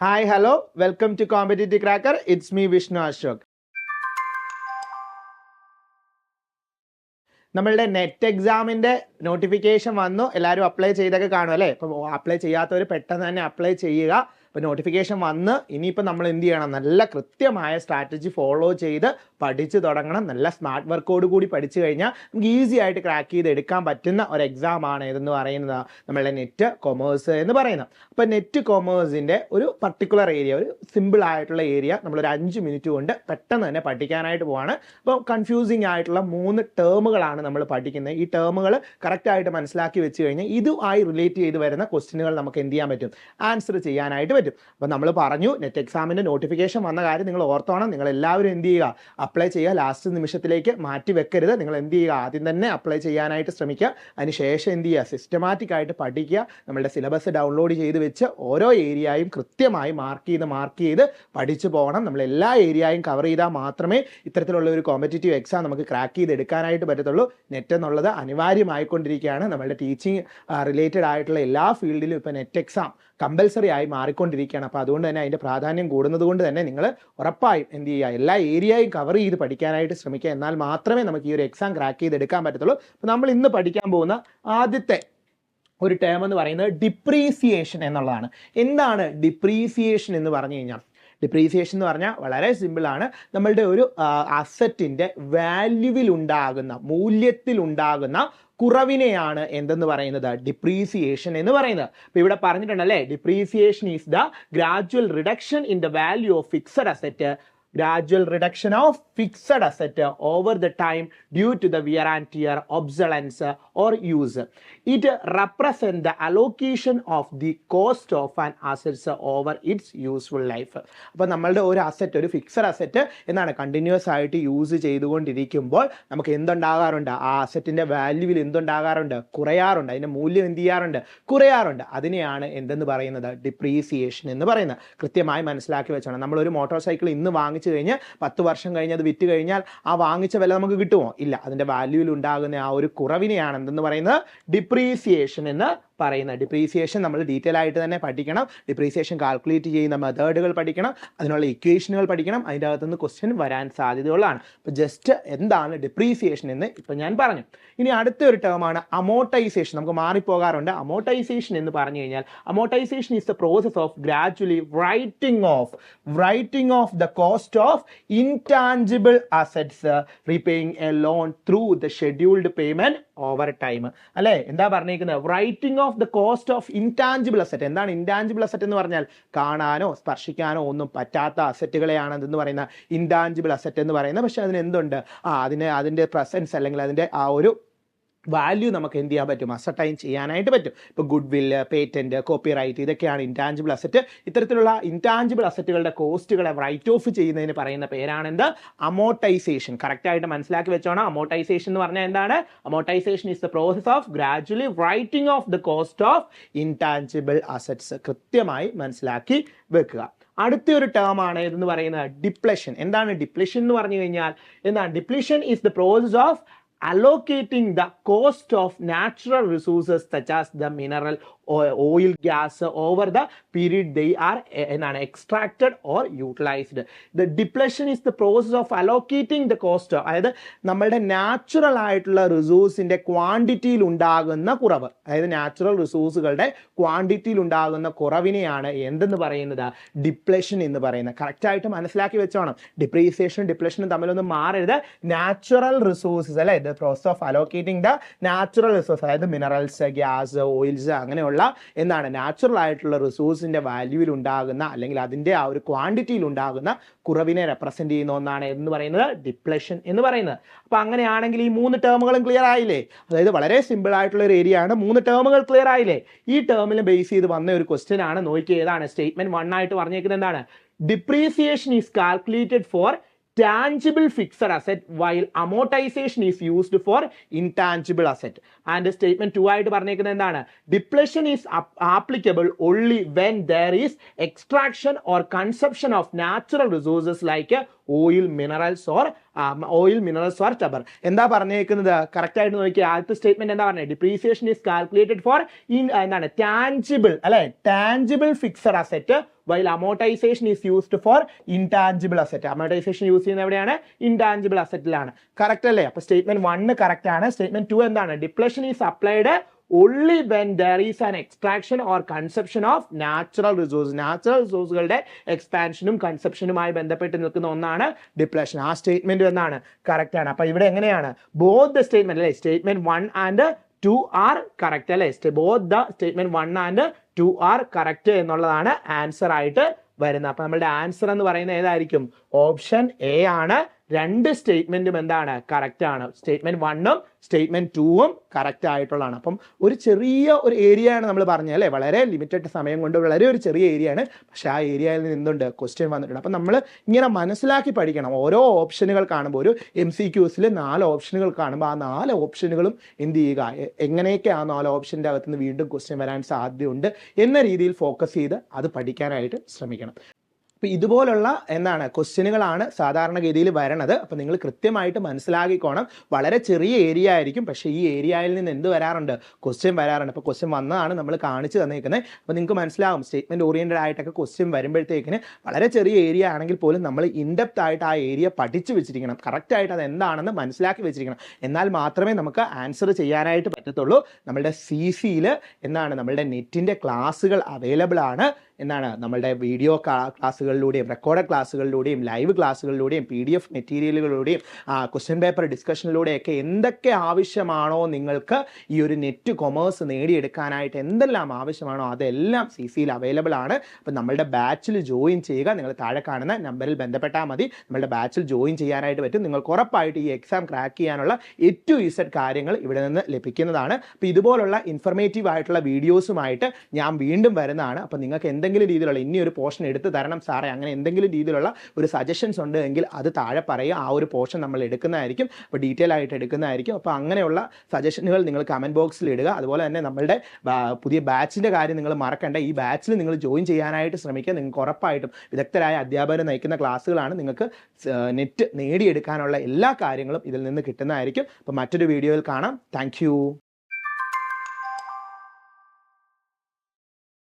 Hi, hello, welcome to Competitive Cracker. It's me, Vishnu Ashok. നമ്മളുടെ net എക്സാമിൻ്റെ notification വന്നു, എല്ലാവരും അപ്ലൈ ചെയ്തൊക്കെ കാണും അല്ലേ? ഇപ്പം അപ്ലൈ ചെയ്യാത്തവർ പെട്ടെന്ന് തന്നെ അപ്ലൈ ചെയ്യുക. ഇപ്പോൾ നോട്ടിഫിക്കേഷൻ വന്ന് ഇനിയിപ്പോൾ നമ്മൾ എന്ത് ചെയ്യണം? നല്ല കൃത്യമായ സ്ട്രാറ്റജി ഫോളോ ചെയ്ത് പഠിച്ചു തുടങ്ങണം. നല്ല സ്മാർട്ട് വർക്കോട് കൂടി പഠിച്ചു കഴിഞ്ഞാൽ നമുക്ക് ഈസി ആയിട്ട് ക്രാക്ക് ചെയ്ത് എടുക്കാൻ പറ്റുന്ന ഒരു എക്സാമാണ് ഇതെന്ന് പറയുന്നത് നമ്മളുടെ നെറ്റ് കൊമേഴ്സ് എന്ന് പറയുന്നത്. അപ്പോൾ നെറ്റ് കൊമേഴ്സിൻ്റെ ഒരു പർട്ടിക്കുലർ ഏരിയ, ഒരു സിമ്പിൾ ആയിട്ടുള്ള ഏരിയ നമ്മളൊരു 5 മിനിറ്റ് കൊണ്ട് പെട്ടെന്ന് തന്നെ പഠിക്കാനായിട്ട് പോവാണ്. അപ്പോൾ കൺഫ്യൂസിങ് ആയിട്ടുള്ള 3 ടേമുകളാണ് നമ്മൾ പഠിക്കുന്നത്. ഈ ടേമുകൾ കറക്റ്റായിട്ട് മനസ്സിലാക്കി വെച്ച് കഴിഞ്ഞാൽ ഇതുമായി റിലേറ്റ് ചെയ്ത് വരുന്ന ക്വസ്റ്റ്യനുകൾ നമുക്ക് എന്ത് ചെയ്യാൻ പറ്റും? ആൻസർ ചെയ്യാനായിട്ട് പറ്റും. അപ്പോൾ നമ്മൾ പറഞ്ഞു നെറ്റ് എക്സാമിൻ്റെ നോട്ടിഫിക്കേഷൻ വന്ന കാര്യം നിങ്ങൾ ഓർത്തോണം. നിങ്ങൾ എല്ലാവരും എന്ത് ചെയ്യുക? അപ്ലൈ ചെയ്യുക. ലാസ്റ്റ് നിമിഷത്തിലേക്ക് മാറ്റി വെക്കരുത്. നിങ്ങൾ എന്ത് ചെയ്യുക? ആദ്യം തന്നെ അപ്ലൈ ചെയ്യാനായിട്ട് ശ്രമിക്കുക. അതിനുശേഷം എന്ത് ചെയ്യുക? സിസ്റ്റമാറ്റിക് ആയിട്ട് പഠിക്കുക. നമ്മളുടെ സിലബസ് ഡൗൺലോഡ് ചെയ്ത് വെച്ച് ഓരോ ഏരിയയും കൃത്യമായി മാർക്ക് ചെയ്ത് പഠിച്ചു പോകണം. നമ്മൾ എല്ലാ ഏരിയയും കവർ ചെയ്താൽ മാത്രമേ ഇത്തരത്തിലുള്ള ഒരു കോമ്പറ്റേറ്റീവ് എക്സാം നമുക്ക് ക്രാക്ക് ചെയ്ത് എടുക്കാനായിട്ട് പറ്റത്തുള്ളൂ. നെറ്റ് എന്നുള്ളത് അനിവാര്യമായിക്കൊണ്ടിരിക്കുകയാണ്. നമ്മളുടെ ടീച്ചിങ് റിലേറ്റഡ് ആയിട്ടുള്ള എല്ലാ ഫീൽഡിലും ഇപ്പോൾ നെറ്റ് എക്സാം കമ്പൽസറി ആയി മാറിക്കൊണ്ടിരിക്കുകയാണ്. അപ്പോൾ അതുകൊണ്ട് തന്നെ അതിൻ്റെ പ്രാധാന്യം കൂടുന്നത് കൊണ്ട് തന്നെ നിങ്ങൾ ഉറപ്പായും എന്ത് ചെയ്യുക? എല്ലാ ഏരിയയും കവർ ചെയ്ത് പഠിക്കാനായിട്ട് ശ്രമിക്കുക. എന്നാൽ മാത്രമേ നമുക്ക് ഈ ഒരു എക്സാം ക്രാക്ക് ചെയ്ത് എടുക്കാൻ പറ്റത്തുള്ളൂ. അപ്പോൾ നമ്മൾ ഇന്ന് പഠിക്കാൻ പോകുന്ന ആദ്യത്തെ ഒരു ടേം എന്ന് പറയുന്നത് ഡിപ്രീസിയേഷൻ എന്നുള്ളതാണ്. എന്താണ് ഡിപ്രീസിയേഷൻ എന്ന് പറഞ്ഞു കഴിഞ്ഞാൽ? ഡിപ്രീസിയേഷൻ എന്ന് പറഞ്ഞാൽ വളരെ സിമ്പിളാണ്. നമ്മളുടെ ഒരു അസറ്റിൻ്റെ വാല്യൂവിലുണ്ടാകുന്ന, മൂല്യത്തിലുണ്ടാകുന്ന കുറവിനെയാണ് എന്തെന്ന് പറയുന്നത്? ഡിപ്രീസിയേഷൻ എന്ന് പറയുന്നത്. അപ്പോൾ ഇവിടെ പറഞ്ഞിട്ടുണ്ടല്ലേ, depreciation is the gradual reduction in the value of fixed asset, gradual reduction of fixed asset over the time due to the wear and tear, obsolescence or use. It represents the allocation of the cost of an asset over its useful life. അപ്പോൾ നമ്മളുടെ ഒരു asset, ഒരു fixed asset എന്നാണ് continuous ആയിട്ട് use ചെയ്തുകൊണ്ടിരിക്കുമ്പോൾ നമുക്ക് എന്തുണ്ടാകാറുണ്ട്? ആ അസറ്റിൻ്റെ വാല്യൂവിൽ എന്തുണ്ടാകാറുണ്ട്? കുറയാറുണ്ട്. അതിൻ്റെ മൂല്യം എന്ത് ചെയ്യാറുണ്ട്? കുറയാറുണ്ട്. അതിനെയാണ് എന്തെന്ന് പറയുന്നത്? ഡിപ്രീസിയേഷൻ എന്ന് പറയുന്നത്. കൃത്യമായി മനസ്സിലാക്കി വെച്ചോണം. നമ്മളൊരു മോട്ടോർ സൈക്കിൾ ഇന്ന് വാങ്ങിച്ചു കഴിഞ്ഞ് 10 വർഷം കഴിഞ്ഞ് അത് വിറ്റ് കഴിഞ്ഞാൽ ആ വാങ്ങിച്ച വില നമുക്ക് കിട്ടുമോ? ഇല്ല. അതിൻ്റെ വാല്യൂവിൽ ഉണ്ടാകുന്ന ആ ഒരു കുറവിനെയാണ് എന്തെന്ന് പറയുന്നത്? ഡിപ്രീസിയേഷൻ എന്ന് പറയുന്നത്. ഡിപ്രീസിയേഷൻ നമ്മൾ ഡീറ്റെയിൽ ആയിട്ട് തന്നെ പഠിക്കണം. ഡിപ്രീസിയേഷൻ കാൽക്കുലേറ്റ് ചെയ്യുന്ന മെത്തേഡുകൾ പഠിക്കണം. അതിനുള്ള ഇക്വേഷനുകൾ പഠിക്കണം. അതിൻ്റെ അകത്തുനിന്ന് ക്വസ്റ്റ്യൻ വരാൻ സാധ്യതയുള്ളതാണ്. ഇപ്പോൾ ജസ്റ്റ് എന്താണ് ഡിപ്രീസിയേഷൻ എന്ന് ഇപ്പോൾ ഞാൻ പറഞ്ഞു. ഇനി അടുത്ത ഒരു ടേമാണ് അമോർട്ടൈസേഷൻ. നമുക്ക് മാറിപ്പോകാറുണ്ട്. അമോർട്ടൈസേഷൻ എന്ന് പറഞ്ഞു കഴിഞ്ഞാൽ amortisation is the process of gradually writing off the cost of intangible assets repaying a loan through the scheduled payment over time. അല്ലേ? എന്താ പറഞ്ഞിരിക്കുന്നത്? Writing off the cost of intangible asset. എന്താണ് intangible asset എന്ന് പറഞ്ഞാൽ? കാണാനോ സ്പർശിക്കാനോ ഒന്നും പറ്റാത്ത അസറ്റുകളെയാണ് എന്തെന്ന് പറയുന്ന ഇൻടാഞ്ചിബിൾ അസറ്റ് എന്ന് പറയുന്നത്. പക്ഷെ അതിന് എന്തുണ്ട്? അതിൻ്റെ പ്രസൻസ് അല്ലെങ്കിൽ അതിൻ്റെ ആ ഒരു വാല്യൂ നമുക്ക് എന്ത് ചെയ്യാൻ പറ്റും? അസർട്ടൈൻ ചെയ്യാനായിട്ട് പറ്റും. ഇപ്പോൾ ഗുഡ് വില്ല്, പേറ്റൻറ്റ്, കോപ്പിറൈറ്റ്, ഇതൊക്കെയാണ് ഇൻടാഞ്ചിബിൾ അസറ്റ്. ഇത്തരത്തിലുള്ള ഇൻടാഞ്ചിബിൾ അസറ്റുകളുടെ കോസ്റ്റുകളെ റൈറ്റ് ഓഫ് ചെയ്യുന്നതിന് പറയുന്ന പേരാണെന്ത്? അമോർട്ടൈസേഷൻ. കറക്റ്റായിട്ട് മനസ്സിലാക്കി വെച്ചോണം. അമോർട്ടൈസേഷൻ എന്ന് പറഞ്ഞാൽ എന്താണ്? Amortisation is the process of gradually writing off the cost of intangible assets. കൃത്യമായി മനസ്സിലാക്കി വെക്കുക. അടുത്ത ഒരു ടേം ആണ് ഇതെന്ന് പറയുന്നത് ഡിപ്ലഷൻ. എന്താണ് ഡിപ്ലഷൻ എന്ന് പറഞ്ഞു കഴിഞ്ഞാൽ? എന്താണ് depletion? Is the process of allocating the cost of natural resources such as the mineral, oil, gas over the period they are extracted or utilized. The depletion is the process of allocating the cost. അതായത് നമ്മളുടെ natural ആയിട്ടുള്ള റിസോഴ്സിൻ്റെ ക്വാണ്ടിറ്റിയിൽ ഉണ്ടാകുന്ന കുറവ്, അതായത് natural റിസോഴ്സുകളുടെ ക്വാണ്ടിറ്റിയിൽ ഉണ്ടാകുന്ന കുറവിനെയാണ് എന്തെന്ന് പറയുന്നത്? ഡിപ്ലഷൻ എന്ന് പറയുന്നത്. കറക്റ്റായിട്ട് മനസ്സിലാക്കി വെച്ചോണം. ഡിപ്രീസിയേഷനും ഡിപ്ലഷനും തമ്മിലൊന്നും മാറരുത്. നാച്ചുറൽ റിസോഴ്സസ് അല്ലേ, the process of allocating the natural resource, അതായത് മിനറൽസ്, ഗ്യാസ്, ഓയിൽസ്, അങ്ങനെയുള്ള എന്താണ് നാച്ചുറൽ ആയിട്ടുള്ള റിസോഴ്സിന്റെ വാല്യൂവിൽ ഉണ്ടാകുന്ന അല്ലെങ്കിൽ അതിൻ്റെ ആ ഒരു ക്വാണ്ടിറ്റിയിൽ ഉണ്ടാകുന്ന കുറവിനെ റെപ്രസെന്റ് ചെയ്യുന്ന ഒന്നാണ് എന്ന് പറയുന്നത് ഡിപ്ലഷൻ എന്ന് പറയുന്നത്. അപ്പോൾ അങ്ങനെയാണെങ്കിൽ ഈ 3 ടേമുകളും ക്ലിയർ ആയില്ലേ? അതായത് വളരെ സിമ്പിൾ ആയിട്ടുള്ള ഒരു ഏരിയ ആണ്. 3 ടേമുകൾ ക്ലിയർ ആയില്ലേ? ഈ ടേമിൽ ബേസ് ചെയ്ത് വന്ന ഒരു ക്വസ്റ്റ്യൻ ആണ്. നോക്കി, ഏതാണ് സ്റ്റേറ്റ്മെന്റ് 1 ആയിട്ട് പറഞ്ഞേക്കുന്നത്? എന്താണ്? Depreciation is calculated four tangible fixed asset while amortization is used for intangible asset. And statement 2 ആയിട്ട് പറഞ്ഞേക്കുന്നത് എന്താണ്? Depletion is applicable only when there is extraction or consumption of natural resources like oil, minerals or rubber. എന്താ പറഞ്ഞേക്കുന്നത്? Correct ആയിട്ട് നോക്കി. ആദ്യത്തെ statement എന്താ പറഞ്ഞത്? Depreciation is calculated for tangible, അല്ലെ, tangible fixed asset while amortization is used for intangible asset. Amortization use ചെയ്യുന്നത് എവിടെയാണ്? ഇൻടാഞ്ചിബിൾ അസറ്റിലാണ്. കറക്റ്റ് അല്ലേ? അപ്പൊ സ്റ്റേറ്റ്മെന്റ് 1 കറക്റ്റ് ആണ്. സ്റ്റേറ്റ്മെന്റ് 2 എന്താണ്? Depletion is applied only when there is an extraction or consumption of natural resources. Natural റിസോഴ്സുകളുടെ എക്സ്പാൻഷനും കൺസപ്ഷനുമായി ബന്ധപ്പെട്ട് നിൽക്കുന്ന ഒന്നാണ് ഡിപ്ലഷൻ. ആ സ്റ്റേറ്റ്മെന്റ് എന്നാണ് കറക്റ്റ് ആണ്. അപ്പൊ ഇവിടെ എങ്ങനെയാണ്? ബോത്ത് ദ സ്റ്റേറ്റ്മെന്റ് അല്ലെ, സ്റ്റേറ്റ്മെന്റ് 1 and 2 ആർ കറക്റ്റ് അല്ലെ. Both the statement 1 and 2 are correct എന്നുള്ളതാണ് ആൻസർ ആയിട്ട് വരുന്നത്. അപ്പൊ നമ്മളുടെ ആൻസർ എന്ന് പറയുന്നത് ഏതായിരിക്കും? ഓപ്ഷൻ എ ആണ്. രണ്ട് സ്റ്റേറ്റ്മെന്റും എന്താണ്? കറക്റ്റ് ആണ്. സ്റ്റേറ്റ്മെന്റ് 1ഉം സ്റ്റേറ്റ്മെന്റ് 2ഉം കറക്റ്റ് ആയിട്ടുള്ളതാണ്. അപ്പം ഒരു ചെറിയ ഒരു ഏരിയ ആണ് നമ്മൾ പറഞ്ഞത് അല്ലേ, വളരെ ലിമിറ്റഡ് സമയം കൊണ്ട് വളരെ ഒരു ചെറിയ ഏരിയ ആണ്, പക്ഷെ ആ ഏരിയയിൽ നിന്ന് എന്തുണ്ട്? ക്വസ്റ്റ്യൻ വന്നിട്ടുണ്ട്. അപ്പം നമ്മൾ ഇങ്ങനെ മനസ്സിലാക്കി പഠിക്കണം. ഓരോ ഓപ്ഷനുകൾ കാണുമ്പോൾ, ഒരു MCQസിൽ 4 ഓപ്ഷനുകൾ കാണുമ്പോൾ ആ 4 ഓപ്ഷനുകളും എന്ത് ചെയ്യുക, എങ്ങനെയൊക്കെ ആ 4 ഓപ്ഷൻ്റെ അകത്തുനിന്ന് വീണ്ടും ക്വസ്റ്റ്യൻ വരാൻ സാധ്യതയുണ്ട് എന്ന രീതിയിൽ ഫോക്കസ് ചെയ്ത് അത് പഠിക്കാനായിട്ട് ശ്രമിക്കണം. അപ്പോൾ ഇതുപോലുള്ള എന്താണ് ക്വസ്റ്റ്യനുകളാണ് സാധാരണഗതിയിൽ വരണത്. അപ്പോൾ നിങ്ങൾ കൃത്യമായിട്ട് മനസ്സിലാക്കിക്കോണം. വളരെ ചെറിയ ഏരിയ ആയിരിക്കും, പക്ഷേ ഈ ഏരിയയിൽ നിന്ന് എന്ത് വരാറുണ്ട്? ക്വസ്റ്റ്യൻ വരാറുണ്ട്. അപ്പോൾ ക്വസ്റ്റ്യൻ വന്നതാണ് നമ്മൾ കാണിച്ചു തന്നിരിക്കുന്നത്. അപ്പോൾ നിങ്ങൾക്ക് മനസ്സിലാകും സ്റ്റേറ്റ്മെൻറ്റ് ഓറിയൻറ്റഡ് ആയിട്ടൊക്കെ ക്വസ്റ്റ്യൻ വരുമ്പോഴത്തേക്കിന് വളരെ ചെറിയ ഏരിയ ആണെങ്കിൽ പോലും നമ്മൾ ഇൻഡെപ്ത് ആയിട്ട് ആ ഏരിയ പഠിച്ചു വെച്ചിരിക്കണം. കറക്റ്റായിട്ട് അത് എന്താണെന്ന് മനസ്സിലാക്കി വെച്ചിരിക്കണം. എന്നാൽ മാത്രമേ നമുക്ക് ആൻസർ ചെയ്യാനായിട്ട് പറ്റത്തുള്ളൂ. നമ്മളുടെ CCയിൽ എന്താണ് നമ്മളുടെ നെറ്റിൻ്റെ ക്ലാസ്സുകൾ അവൈലബിൾ ആണ്. എന്താണ് നമ്മളുടെ വീഡിയോ ക്ലാസ്സുകളിലൂടെയും റെക്കോർഡഡ് ക്ലാസ്സുകളിലൂടെയും ലൈവ് ക്ലാസ്സുകളിലൂടെയും PDF മെറ്റീരിയലുകളിലൂടെയും ക്വസ്റ്റ്യൻ പേപ്പർ ഡിസ്കഷനിലൂടെയൊക്കെ എന്തൊക്കെ ആവശ്യമാണോ നിങ്ങൾക്ക് ഈ ഒരു നെറ്റ് കൊമേഴ്സ് നേടിയെടുക്കാനായിട്ട് എന്തെല്ലാം ആവശ്യമാണോ അതെല്ലാം CCയിൽ അവൈലബിൾ ആണ്. അപ്പം നമ്മളുടെ ബാച്ചിൽ ജോയിൻ ചെയ്യുക. നിങ്ങൾ താഴെ കാണുന്ന നമ്പറിൽ ബന്ധപ്പെട്ടാൽ മതി. നമ്മളുടെ ബാച്ചിൽ ജോയിൻ ചെയ്യാനായിട്ട് പറ്റും. നിങ്ങൾക്ക് ഉറപ്പായിട്ട് ഈ എക്സാം ക്രാക്ക് ചെയ്യാനുള്ള A to Z കാര്യങ്ങൾ ഇവിടെ നിന്ന് ലഭിക്കുന്നതാണ്. അപ്പോൾ ഇതുപോലുള്ള ഇൻഫർമേറ്റീവ് ആയിട്ടുള്ള വീഡിയോസുമായിട്ട് ഞാൻ വീണ്ടും വരുന്നതാണ്. അപ്പോൾ നിങ്ങൾക്ക് എന്തെങ്കിലും രീതിയിലുള്ള ഇനി ഒരു പോർഷൻ എടുത്ത് തരണം സാറേ, അങ്ങനെ എന്തെങ്കിലും രീതിയിലുള്ള ഒരു സജഷൻസ് ഉണ്ട് എങ്കിൽ അത് താഴെ പറയുക. ആ ഒരു പോർഷൻ നമ്മൾ എടുക്കുന്നതായിരിക്കും. അപ്പോൾ ഡീറ്റെയിൽ ആയിട്ട് എടുക്കുന്നതായിരിക്കും. അപ്പോൾ അങ്ങനെയുള്ള സജഷനുകൾ നിങ്ങൾ കമൻറ്റ് ബോക്സിൽ ഇടുക. അതുപോലെ തന്നെ നമ്മളുടെ പുതിയ ബാച്ചിൻ്റെ കാര്യം നിങ്ങൾ മറക്കണ്ട. ഈ ബാച്ചിൽ നിങ്ങൾ ജോയിൻ ചെയ്യാനായിട്ട് ശ്രമിക്കുക. നിങ്ങൾക്ക് ഉറപ്പായിട്ടും വിദഗ്ധരായ അധ്യാപകർ നയിക്കുന്ന ക്ലാസ്സുകളാണ്. നിങ്ങൾക്ക് നെറ്റ് നേടിയെടുക്കാനുള്ള എല്ലാ കാര്യങ്ങളും ഇതിൽ നിന്ന് കിട്ടുന്നതായിരിക്കും. അപ്പോൾ മറ്റൊരു വീഡിയോയിൽ കാണാം. താങ്ക്